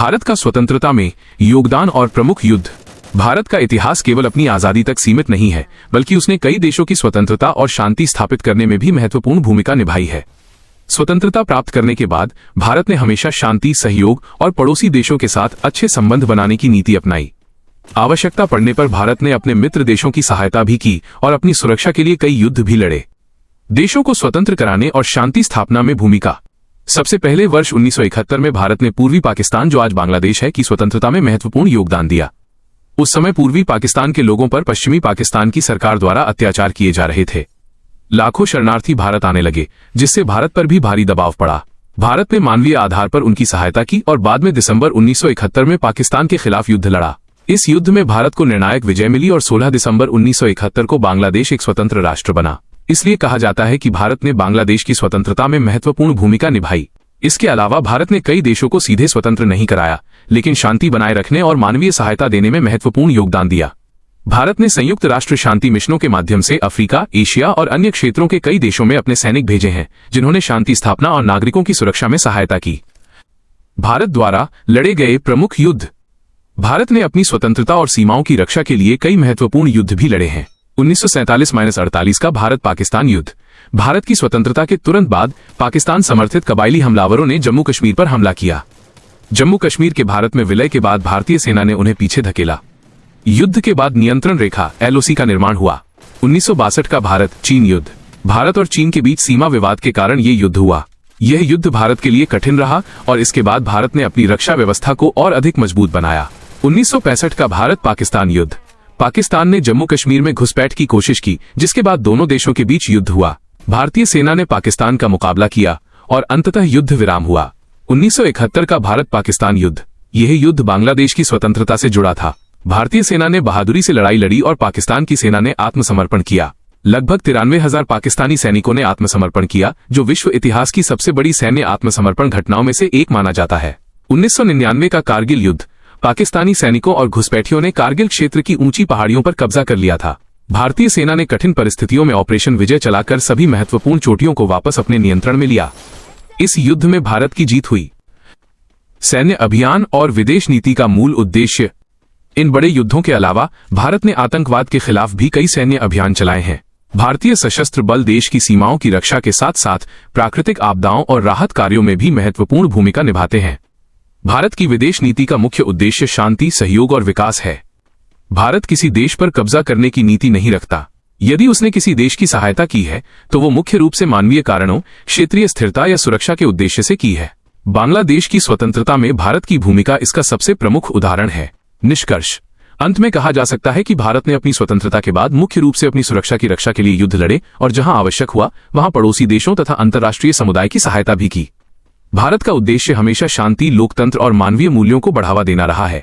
भारत का स्वतंत्रता में योगदान और प्रमुख युद्ध। भारत का इतिहास केवल अपनी आजादी तक सीमित नहीं है, बल्कि उसने कई देशों की स्वतंत्रता और शांति स्थापित करने में भी महत्वपूर्ण भूमिका निभाई है। स्वतंत्रता प्राप्त करने के बाद भारत ने हमेशा शांति, सहयोग और पड़ोसी देशों के साथ अच्छे संबंध बनाने की नीति अपनाई। आवश्यकता पड़ने पर भारत ने अपने मित्र देशों की सहायता भी की और अपनी सुरक्षा के लिए कई युद्ध भी लड़े। देशों को स्वतंत्र कराने और शांति स्थापना में भूमिका। सबसे पहले वर्ष 1971 में भारत ने पूर्वी पाकिस्तान, जो आज बांग्लादेश है, की स्वतंत्रता में महत्वपूर्ण योगदान दिया। उस समय पूर्वी पाकिस्तान के लोगों पर पश्चिमी पाकिस्तान की सरकार द्वारा अत्याचार किए जा रहे थे। लाखों शरणार्थी भारत आने लगे, जिससे भारत पर भी भारी दबाव पड़ा। भारत ने मानवीय आधार पर उनकी सहायता की और बाद में दिसंबर 1971 में पाकिस्तान के खिलाफ युद्ध लड़ा। इस युद्ध में भारत को निर्णायक विजय मिली और 16 दिसंबर 1971 को बांग्लादेश एक स्वतंत्र राष्ट्र बना। इसलिए कहा जाता है कि भारत ने बांग्लादेश की स्वतंत्रता में महत्वपूर्ण भूमिका निभाई। इसके अलावा भारत ने कई देशों को सीधे स्वतंत्र नहीं कराया, लेकिन शांति बनाए रखने और मानवीय सहायता देने में महत्वपूर्ण योगदान दिया। भारत ने संयुक्त राष्ट्र शांति मिशनों के माध्यम से अफ्रीका, एशिया और अन्य क्षेत्रों के कई देशों में अपने सैनिक भेजे हैं, जिन्होंने शांति स्थापना और नागरिकों की सुरक्षा में सहायता की। भारत द्वारा लड़े गए प्रमुख युद्ध। भारत ने अपनी स्वतंत्रता और सीमाओं की रक्षा के लिए कई महत्वपूर्ण युद्ध भी लड़े हैं। 1947-48 का भारत पाकिस्तान युद्ध। भारत की स्वतंत्रता के तुरंत बाद पाकिस्तान समर्थित कबायली हमलावरों ने जम्मू कश्मीर पर हमला किया। जम्मू कश्मीर के भारत में विलय के बाद भारतीय सेना ने उन्हें पीछे धकेला। युद्ध के बाद नियंत्रण रेखा LOC का निर्माण हुआ। 1962 का भारत चीन युद्ध। भारत और चीन के बीच सीमा विवाद के कारण ये युद्ध हुआ। यह युद्ध भारत के लिए कठिन रहा और इसके बाद भारत ने अपनी रक्षा व्यवस्था को और अधिक मजबूत बनाया। 1965 का भारत पाकिस्तान युद्ध। पाकिस्तान ने जम्मू कश्मीर में घुसपैठ की कोशिश की, जिसके बाद दोनों देशों के बीच युद्ध हुआ। भारतीय सेना ने पाकिस्तान का मुकाबला किया और अंततः युद्ध विराम हुआ। 1971 का भारत पाकिस्तान युद्ध। यह युद्ध बांग्लादेश की स्वतंत्रता से जुड़ा था। भारतीय सेना ने बहादुरी से लड़ाई लड़ी और पाकिस्तान की सेना ने आत्मसमर्पण किया। लगभग 93,000 पाकिस्तानी सैनिकों ने आत्मसमर्पण किया, जो विश्व इतिहास की सबसे बड़ी सैन्य आत्मसमर्पण घटनाओं में से एक माना जाता है। 1999 का कारगिल युद्ध। पाकिस्तानी सैनिकों और घुसपैठियों ने कारगिल क्षेत्र की ऊंची पहाड़ियों पर कब्जा कर लिया था। भारतीय सेना ने कठिन परिस्थितियों में ऑपरेशन विजय चलाकर सभी महत्वपूर्ण चोटियों को वापस अपने नियंत्रण में लिया। इस युद्ध में भारत की जीत हुई। सैन्य अभियान और विदेश नीति का मूल उद्देश्य। इन बड़े युद्धों के अलावा भारत ने आतंकवाद के खिलाफ भी कई सैन्य अभियान चलाए हैं। भारतीय सशस्त्र बल देश की सीमाओं की रक्षा के साथ साथ प्राकृतिक आपदाओं और राहत कार्यों में भी महत्वपूर्ण भूमिका निभाते हैं। भारत की विदेश नीति का मुख्य उद्देश्य शांति, सहयोग और विकास है। भारत किसी देश पर कब्जा करने की नीति नहीं रखता। यदि उसने किसी देश की सहायता की है, तो वो मुख्य रूप से मानवीय कारणों, क्षेत्रीय स्थिरता या सुरक्षा के उद्देश्य से की है। बांग्लादेश की स्वतंत्रता में भारत की भूमिका इसका सबसे प्रमुख उदाहरण है। निष्कर्ष। अंत में कहा जा सकता है कि भारत ने अपनी स्वतंत्रता के बाद मुख्य रूप से अपनी सुरक्षा की रक्षा के लिए युद्ध लड़े और जहां आवश्यक हुआ वहां पड़ोसी देशों तथा अंतर्राष्ट्रीय समुदाय की सहायता भी की। भारत का उद्देश्य हमेशा शांति, लोकतंत्र और मानवीय मूल्यों को बढ़ावा देना रहा है।